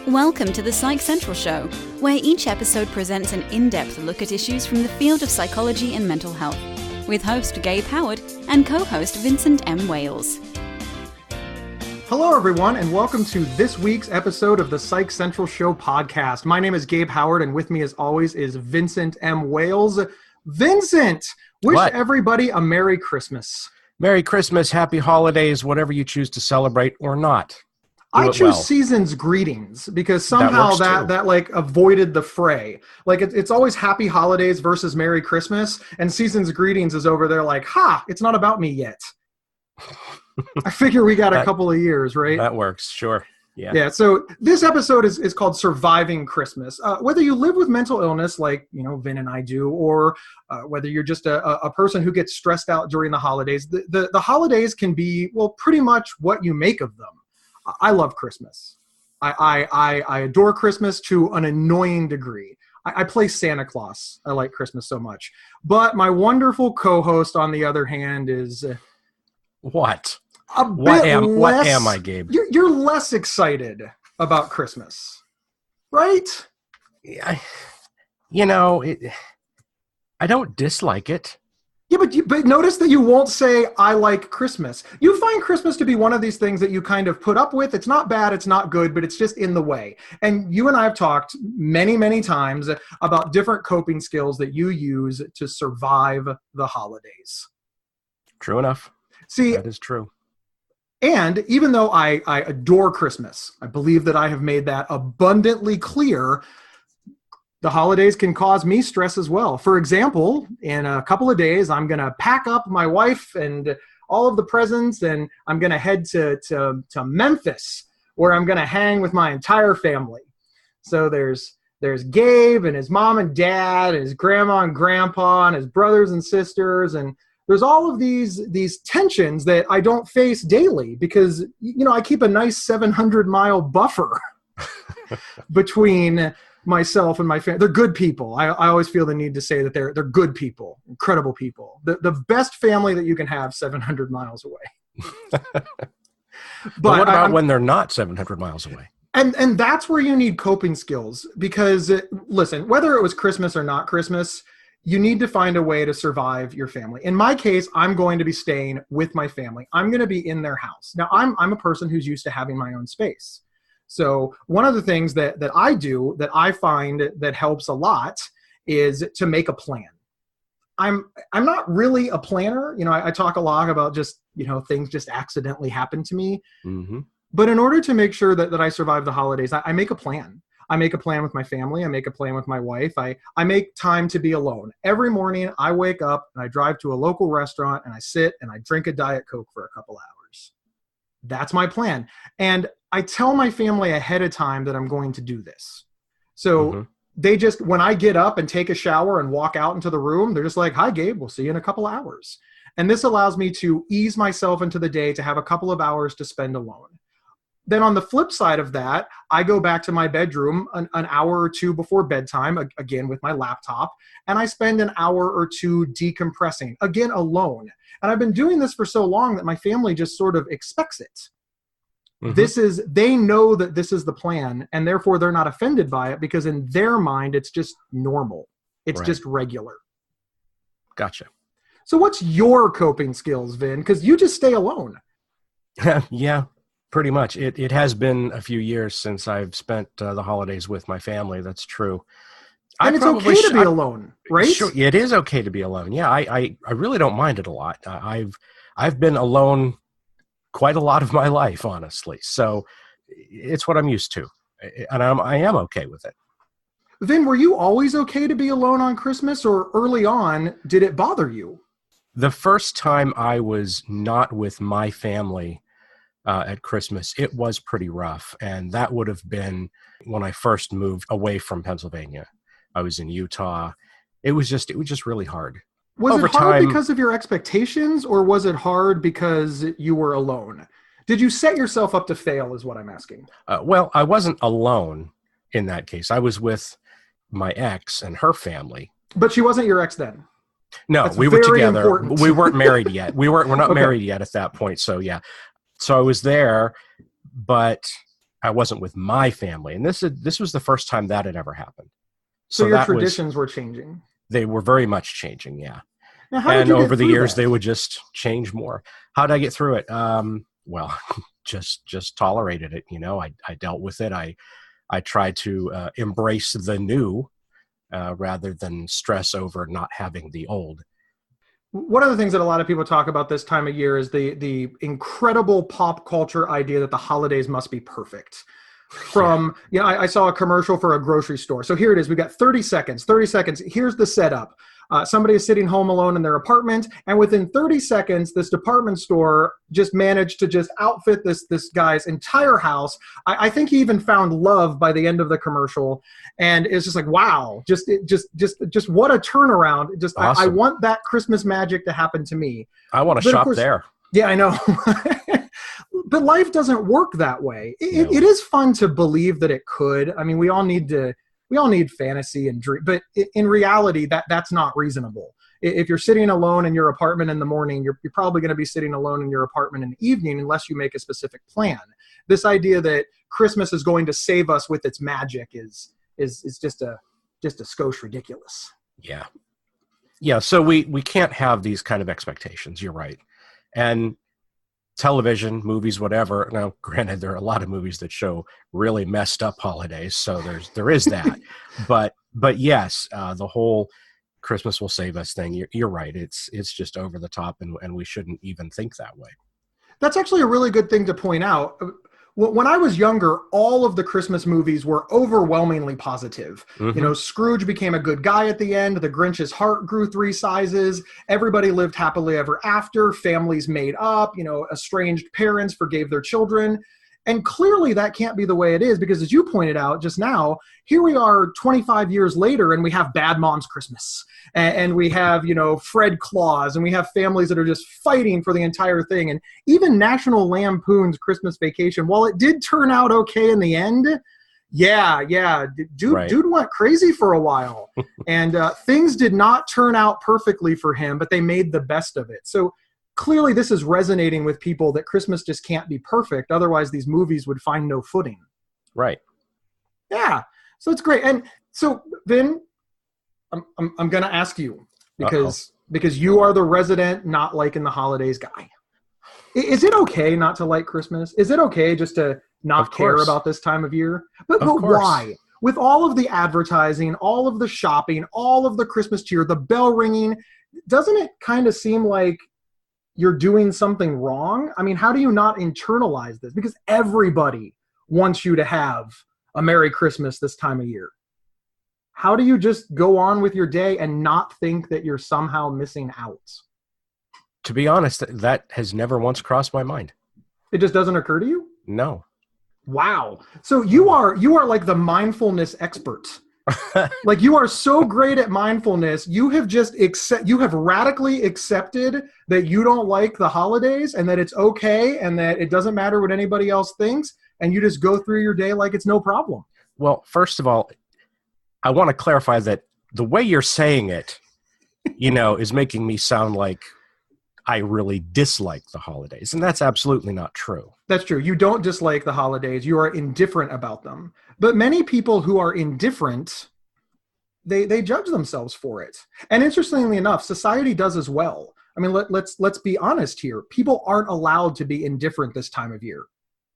Welcome to the Psych Central Show, where each episode presents an in-depth look at issues from the field of psychology and mental health, with host Gabe Howard and co-host Vincent M. Wales. Hello, everyone, and welcome to this week's episode of the Psych Central Show podcast. My name is Gabe Howard, and with me, as always, is Vincent M. Wales. Vincent, wish everybody a Merry Christmas. Merry Christmas, Happy Holidays, whatever you choose to celebrate or not. I choose season's greetings because somehow that like avoided the fray. Like it's always Happy Holidays versus Merry Christmas, and season's greetings is over there like, it's not about me yet. I figure we got a couple of years, right? That works, sure. Yeah. So this episode is called Surviving Christmas. Whether you live with mental illness like, Vin and I do, or whether you're just a person who gets stressed out during the holidays, the holidays can be, pretty much what you make of them. I love Christmas. I adore Christmas to an annoying degree. I play Santa Claus. I like Christmas so much. But my wonderful co-host, on the other hand, is... What? What am I, Gabe? You're less excited about Christmas, right? I don't dislike it. Yeah, but notice that you won't say, I like Christmas. You find Christmas to be one of these things that you kind of put up with. It's not bad, it's not good, but it's just in the way. And you and I have talked many, many times about different coping skills that you use to survive the holidays. True enough. See, that is true. And even though I adore Christmas, I believe that I have made that abundantly clear. The holidays can cause me stress as well. For example, in a couple of days, I'm going to pack up my wife and all of the presents, and I'm going to head to Memphis, where I'm going to hang with my entire family. So there's Gabe and his mom and dad, and his grandma and grandpa, and his brothers and sisters, and there's all of these tensions that I don't face daily because, I keep a nice 700-mile buffer between myself and my family. They're good people. I always feel the need to say that they're good people, incredible people. The best family that you can have 700 miles away. But what about when they're not 700 miles away? And that's where you need coping skills because, listen, whether it was Christmas or not Christmas, you need to find a way to survive your family. In my case, I'm going to be staying with my family. I'm going to be in their house. Now, I'm a person who's used to having my own space. So one of the things that I do that I find that helps a lot is to make a plan. I'm not really a planner. I talk a lot about just, things just accidentally happen to me. Mm-hmm. But in order to make sure that I survive the holidays, I make a plan. I make a plan with my family. I make a plan with my wife. I make time to be alone. Every morning I wake up and I drive to a local restaurant and I sit and I drink a Diet Coke for a couple hours. That's my plan. And I tell my family ahead of time that I'm going to do this. So they just, when I get up and take a shower and walk out into the room, they're just like, hi, Gabe, we'll see you in a couple hours. And this allows me to ease myself into the day to have a couple of hours to spend alone. Then on the flip side of that, I go back to my bedroom an hour or two before bedtime, again with my laptop, and I spend an hour or two decompressing, again alone. And I've been doing this for so long that my family just sort of expects it. Mm-hmm. They know that this is the plan, and therefore they're not offended by it because in their mind, it's just normal. It's just regular. Gotcha. So what's your coping skills, Vin? Because you just stay alone. Yeah. Pretty much. It has been a few years since I've spent the holidays with my family. That's true. And it's okay to be alone, right? Sure, it is okay to be alone. Yeah, I really don't mind it a lot. I've been alone quite a lot of my life, honestly. So it's what I'm used to, and I am okay with it. Vin, were you always okay to be alone on Christmas, or early on, did it bother you? The first time I was not with my family at Christmas, it was pretty rough. And that would have been when I first moved away from Pennsylvania. I was in Utah. It was just really hard. Was it hard because of your expectations, or was it hard because you were alone? Did you set yourself up to fail is what I'm asking. Well, I wasn't alone in that case. I was with my ex and her family. But she wasn't your ex then? No, That's we were together. Important. We weren't married yet. We're not married yet at that point. So yeah. So I was there, but I wasn't with my family. And this was the first time that had ever happened. So your traditions were changing. They were very much changing, yeah. Now, how did you over the years, that? they would just change more. How did I get through it? Well, just tolerated it. I dealt with it. I tried to embrace the new rather than stress over not having the old. One of the things that a lot of people talk about this time of year is the incredible pop culture idea that the holidays must be perfect. I saw a commercial for a grocery store. So here it is. We've got 30 seconds. Here's the setup. Somebody is sitting home alone in their apartment, and within 30 seconds, this department store just managed to just outfit this guy's entire house. I think he even found love by the end of the commercial, and it's just like, wow, just what a turnaround! Awesome. I want that Christmas magic to happen to me. I want to shop there. Yeah, I know. But life doesn't work that way. It is fun to believe that it could. I mean, we all need fantasy and dream, but in reality, that's not reasonable. If you're sitting alone in your apartment in the morning, you're probably going to be sitting alone in your apartment in the evening unless you make a specific plan. This idea that Christmas is going to save us with its magic is just a skosh ridiculous. Yeah. So we can't have these kind of expectations. You're right. And television, movies, whatever. Now, granted, there are a lot of movies that show really messed up holidays, so there is that. but yes, the whole Christmas will save us thing. You're right. It's just over the top, and we shouldn't even think that way. That's actually a really good thing to point out. When I was younger, all of the Christmas movies were overwhelmingly positive. Mm-hmm. Scrooge became a good guy at the end. The Grinch's heart grew 3 sizes. Everybody lived happily ever after. Families made up. Estranged parents forgave their children. And clearly that can't be the way it is, because as you pointed out just now, here we are 25 years later and we have Bad Moms Christmas and we have, Fred Claus, and we have families that are just fighting for the entire thing. And even National Lampoon's Christmas Vacation, while it did turn out okay in the end, dude went crazy for a while. And things did not turn out perfectly for him, but they made the best of it. So clearly this is resonating with people that Christmas just can't be perfect. Otherwise, these movies would find no footing. Right. Yeah. So it's great. And so, Vin, I'm going to ask you because you are the resident not liking the holidays guy. Is it okay not to like Christmas? Is it okay just to not care about this time of year? But why? With all of the advertising, all of the shopping, all of the Christmas cheer, the bell ringing, doesn't it kind of seem like you're doing something wrong? I mean, how do you not internalize this? Because everybody wants you to have a Merry Christmas this time of year. How do you just go on with your day and not think that you're somehow missing out? To be honest, that has never once crossed my mind. It just doesn't occur to you? No. Wow. So you are like the mindfulness expert. Like, you are so great at mindfulness. You have you have radically accepted that you don't like the holidays and that it's okay and that it doesn't matter what anybody else thinks, and you just go through your day like it's no problem. Well, first of all, I want to clarify that the way you're saying it, is making me sound like I really dislike the holidays, and that's absolutely not true. That's true. You don't dislike the holidays. You are indifferent about them. But many people who are indifferent, they judge themselves for it. And interestingly enough, society does as well. I mean, let's be honest here. People aren't allowed to be indifferent this time of year.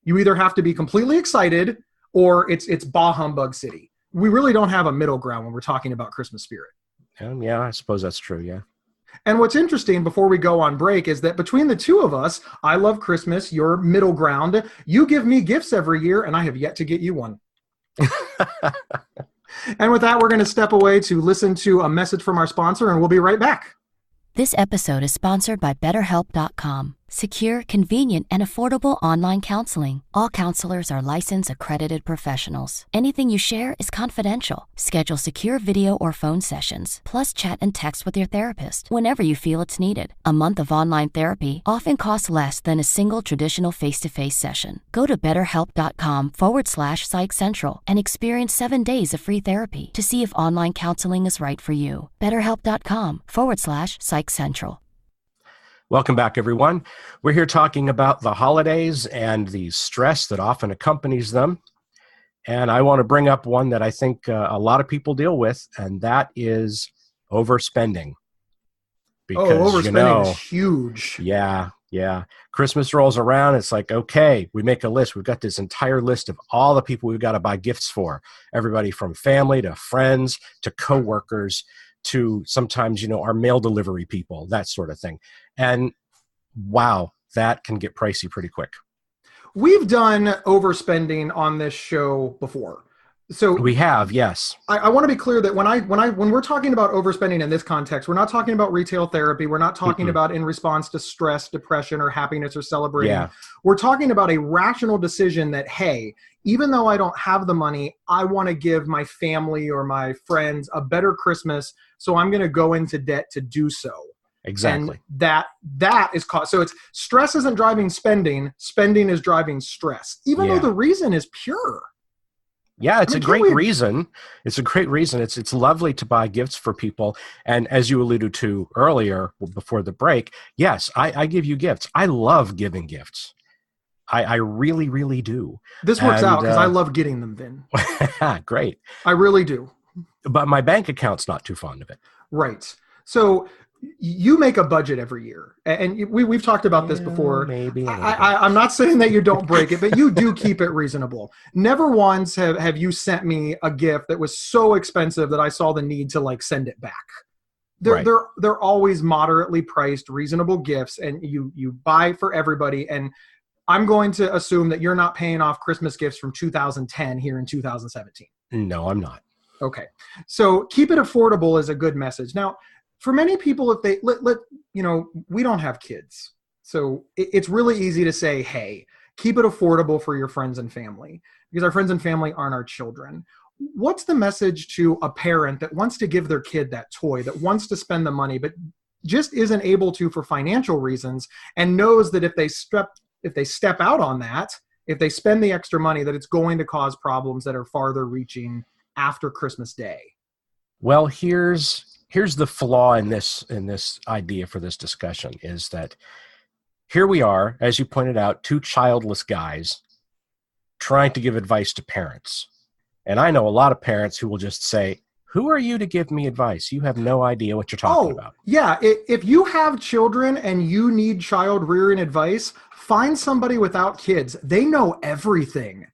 You either have to be completely excited or it's bah humbug city. We really don't have a middle ground when we're talking about Christmas spirit. Yeah, I suppose that's true, yeah. And what's interesting before we go on break is that between the two of us, I love Christmas, you're middle ground. You give me gifts every year, and I have yet to get you one. And with that, we're going to step away to listen to a message from our sponsor, and we'll be right back. This episode is sponsored by BetterHelp.com. Secure, convenient, and affordable online counseling. All counselors are licensed, accredited professionals. Anything you share is confidential. Schedule secure video or phone sessions, plus chat and text with your therapist whenever you feel it's needed. A month of online therapy often costs less than a single traditional face-to-face session. Go to BetterHelp.com/Psych Central and experience 7 days of free therapy to see if online counseling is right for you. BetterHelp.com/Psych Central. Welcome back, everyone. We're here talking about the holidays and the stress that often accompanies them. And I want to bring up one that I think a lot of people deal with, and that is overspending. Because, overspending is huge. Yeah. Christmas rolls around. It's like, okay, we make a list. We've got this entire list of all the people we've got to buy gifts for. Everybody from family to friends to coworkers to sometimes, our mail delivery people, that sort of thing. And wow, that can get pricey pretty quick. We've done overspending on this show before. So we have, yes. I want to be clear that when we're talking about overspending in this context, we're not talking about retail therapy. We're not talking about in response to stress, depression, or happiness or celebrating. Yeah. We're talking about a rational decision that, hey, even though I don't have the money, I want to give my family or my friends a better Christmas. So I'm going to go into debt to do so. Exactly. And that is cost. So it's stress isn't driving spending. Spending is driving stress, even though the reason is pure. Yeah, it's a great reason. It's a great reason. It's lovely to buy gifts for people. And as you alluded to earlier before the break, yes, I give you gifts. I love giving gifts. I really, really do. This works out because I love getting them, Vin. Great. I really do. But my bank account's not too fond of it. Right. So you make a budget every year, and we've talked about this before. Maybe. I'm not saying that you don't break it, but you do keep it reasonable. Never once have you sent me a gift that was so expensive that I saw the need to send it back. They're always moderately priced, reasonable gifts, and you buy for everybody. And I'm going to assume that you're not paying off Christmas gifts from 2010 here in 2017. No, I'm not. Okay. So keep it affordable is a good message. Now, for many people, if they we don't have kids. So it's really easy to say, hey, keep it affordable for your friends and family, because our friends and family aren't our children. What's the message to a parent that wants to give their kid that toy, that wants to spend the money, but just isn't able to for financial reasons, and knows that if they step out on that, if they spend the extra money, that it's going to cause problems that are farther reaching after Christmas Day? Well, here's the flaw in this idea for this discussion, is that here we are, as you pointed out, two childless guys trying to give advice to parents. And I know a lot of parents who will just say, who are you to give me advice? You have no idea what you're talking about. Yeah. If you have children and you need child rearing advice, find somebody without kids. They know everything.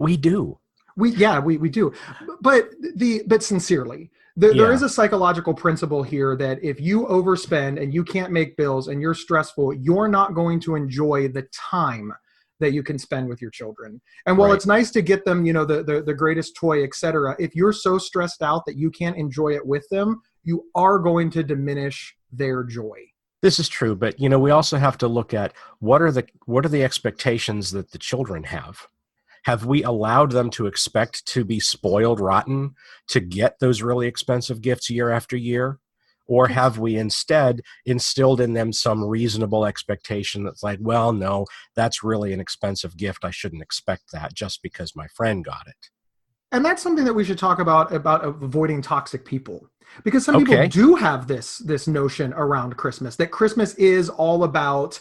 We do. We do. But sincerely, there is a psychological principle here that if you overspend and you can't make bills and you're stressful, you're not going to enjoy the time that you can spend with your children. And while it's nice to get them, the greatest toy, etc., if you're so stressed out that you can't enjoy it with them, you are going to diminish their joy. This is true, but we also have to look at what are the expectations that the children have. Have we allowed them to expect to be spoiled rotten to get those really expensive gifts year after year? Or have we instead instilled in them some reasonable expectation that's like, well, no, that's really an expensive gift. I shouldn't expect that just because my friend got it. And that's something that we should talk about avoiding toxic people. Because some people do have this notion around Christmas, that Christmas is all about,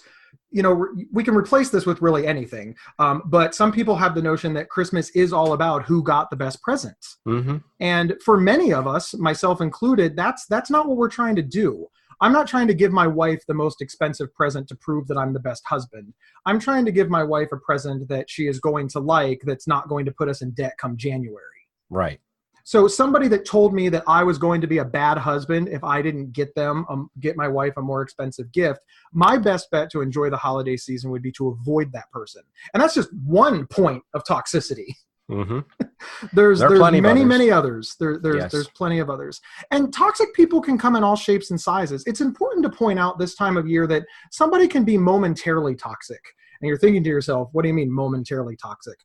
we can replace this with really anything. But some people have the notion that Christmas is all about who got the best presents. Mm-hmm. And for many of us, myself included, that's not what we're trying to do. I'm not trying to give my wife the most expensive present to prove that I'm the best husband. I'm trying to give my wife a present that she is going to like, that's not going to put us in debt come January. Right. So somebody that told me that I was going to be a bad husband if I didn't get my wife a more expensive gift, my best bet to enjoy the holiday season would be to avoid that person. And that's just one point of toxicity. Mm-hmm. There's many others. There's plenty of others. And toxic people can come in all shapes and sizes. It's important to point out this time of year that somebody can be momentarily toxic. And you're thinking to yourself, what do you mean momentarily toxic?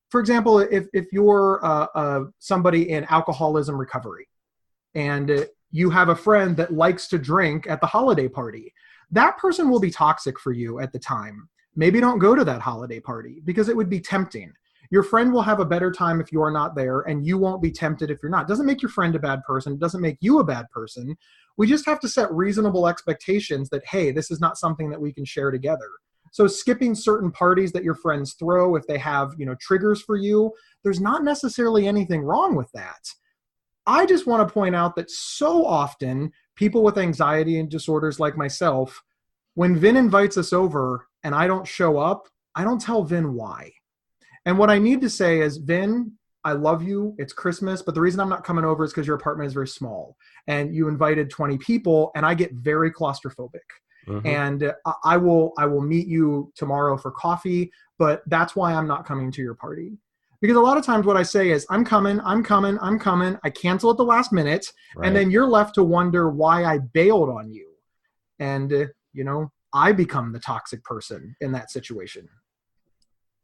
For example, if you're somebody in alcoholism recovery and you have a friend that likes to drink at the holiday party, that person will be toxic for you at the time. Maybe don't go to that holiday party because it would be tempting. Your friend will have a better time if you're not there, and you won't be tempted if you're not. It doesn't make your friend a bad person. It doesn't make you a bad person. We just have to set reasonable expectations that, hey, this is not something that we can share together. So skipping certain parties that your friends throw, if they have, triggers for you, there's not necessarily anything wrong with that. I just want to point out that so often people with anxiety and disorders like myself, when Vin invites us over and I don't show up, I don't tell Vin why. And what I need to say is, Vin, I love you. It's Christmas, but the reason I'm not coming over is because your apartment is very small and you invited 20 people and I get very claustrophobic. Mm-hmm. And I will meet you tomorrow for coffee, but that's why I'm not coming to your party. Because a lot of times what I say is, I'm coming. I cancel at the last minute. Right. And then you're left to wonder why I bailed on you. And, I become the toxic person in that situation.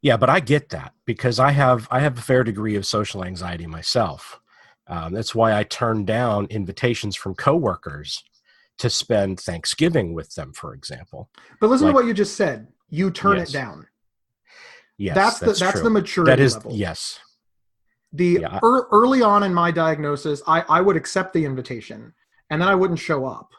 Yeah, but I get that because I have a fair degree of social anxiety myself. That's why I turn down invitations from coworkers to spend Thanksgiving with them, for example. But listen to what you just said. You turn it down. Yes, that's the maturity level. Yes. Early on in my diagnosis, I would accept the invitation and then I wouldn't show up.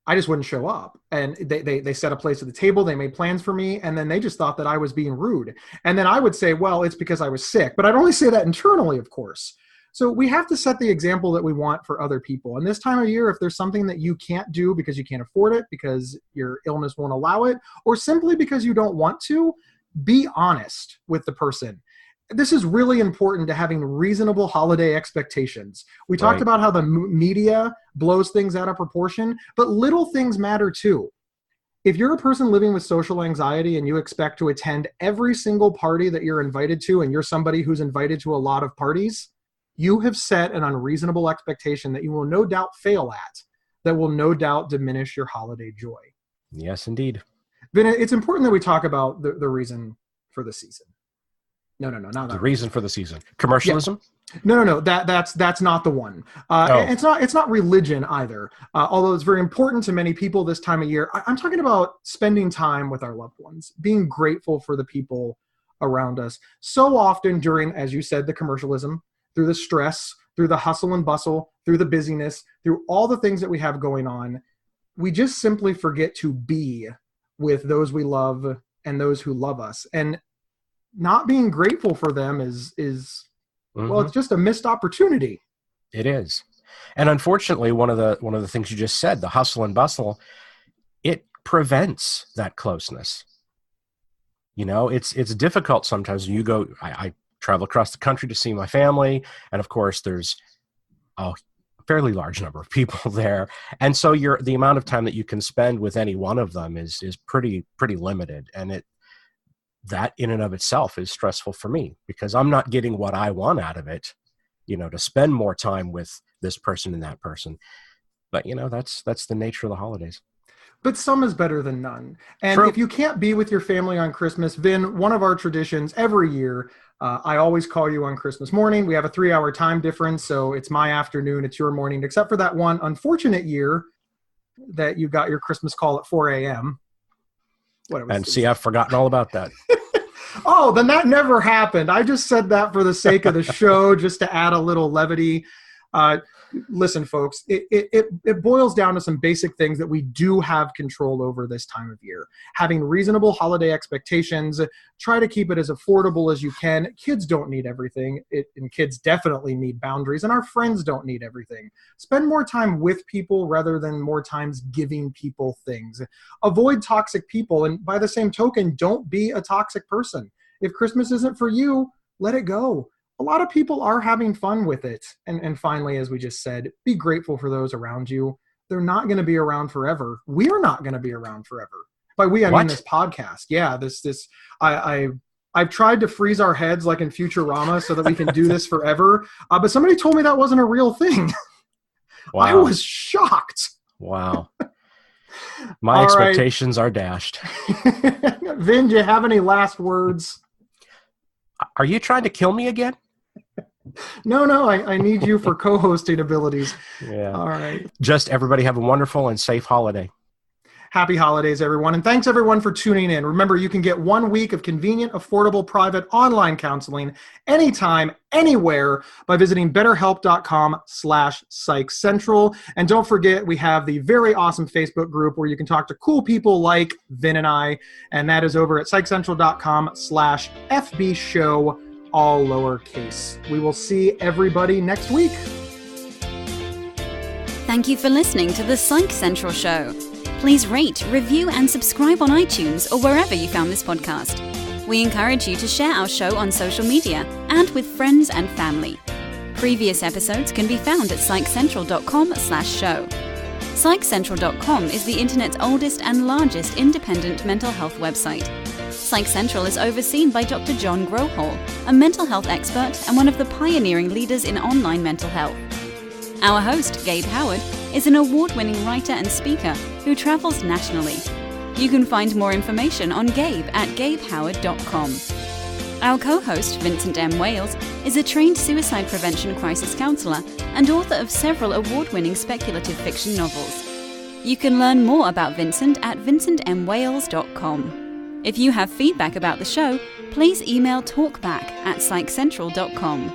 I just wouldn't show up. And they set a place at the table. They made plans for me. And then they just thought that I was being rude. And then I would say, well, it's because I was sick. But I'd only say that internally, of course. So we have to set the example that we want for other people. And this time of year, if there's something that you can't do because you can't afford it, because your illness won't allow it, or simply because you don't want to, be honest with the person. This is really important to having reasonable holiday expectations. We talked about how the media blows things out of proportion, but little things matter too. If you're a person living with social anxiety and you expect to attend every single party that you're invited to, and you're somebody who's invited to a lot of parties, you have set an unreasonable expectation that you will no doubt fail at, that will no doubt diminish your holiday joy. Yes, indeed. But it's important that we talk about the reason for the season. No, not the that reason for the season. Commercialism? Yeah. No. That's not the one. It's not religion either. Although it's very important to many people this time of year. I'm talking about spending time with our loved ones, being grateful for the people around us. So often during, as you said, the commercialism, through the stress, through the hustle and bustle, through the busyness, through all the things that we have going on, we just simply forget to be with those we love and those who love us. And not being grateful for them is well, it's just a missed opportunity. It is. And unfortunately, one of the things you just said, the hustle and bustle, it prevents that closeness. It's difficult sometimes when you go, I travel across the country to see my family. And of course there's a fairly large number of people there. And so the amount of time that you can spend with any one of them is pretty limited. And that in and of itself is stressful for me because I'm not getting what I want out of it, to spend more time with this person and that person. But, that's the nature of the holidays. But some is better than none. And True. If you can't be with your family on Christmas, Vin, one of our traditions every year, I always call you on Christmas morning. We have a 3-hour time difference, so it's my afternoon, it's your morning, except for that one unfortunate year that you got your Christmas call at 4 a.m. I've forgotten all about that. Oh, then that never happened. I just said that for the sake of the show, just to add a little levity. Listen, folks, it boils down to some basic things that we do have control over this time of year. Having reasonable holiday expectations, try to keep it as affordable as you can. Kids don't need everything, and kids definitely need boundaries, and our friends don't need everything. Spend more time with people rather than more times giving people things. Avoid toxic people, and by the same token, don't be a toxic person. If Christmas isn't for you, let it go. A lot of people are having fun with it. And finally, as we just said, be grateful for those around you. They're not going to be around forever. We're not going to be around forever. By we, I mean this podcast. Yeah, I've tried to freeze our heads like in Futurama so that we can do this forever. But somebody told me that wasn't a real thing. Wow. I was shocked. Wow. My expectations are dashed. Vin, do you have any last words? Are you trying to kill me again? No, I need you for co-hosting abilities. Yeah. All right. Just everybody have a wonderful and safe holiday. Happy holidays, everyone. And thanks, everyone, for tuning in. Remember, you can get 1 week of convenient, affordable, private online counseling anytime, anywhere by visiting betterhelp.com/Psych Central. And don't forget, we have the very awesome Facebook group where you can talk to cool people like Vin and I. And that is over at psychcentral.com/FB show, all lowercase. We will see everybody next week. Thank you for listening to the Psych Central Show. Please rate, review, and subscribe on iTunes or wherever you found this podcast. We encourage you to share our show on social media and with friends and family. Previous episodes can be found at psychcentral.com/show. Psychcentral.com is the internet's oldest and largest independent mental health website. Psych Central is overseen by Dr. John Grohol, a mental health expert and one of the pioneering leaders in online mental health. Our host, Gabe Howard, is an award-winning writer and speaker who travels nationally. You can find more information on Gabe at gabehoward.com. Our co-host, Vincent M. Wales, is a trained suicide prevention crisis counselor and author of several award-winning speculative fiction novels. You can learn more about Vincent at vincentmwales.com. If you have feedback about the show, please email talkback@psychcentral.com.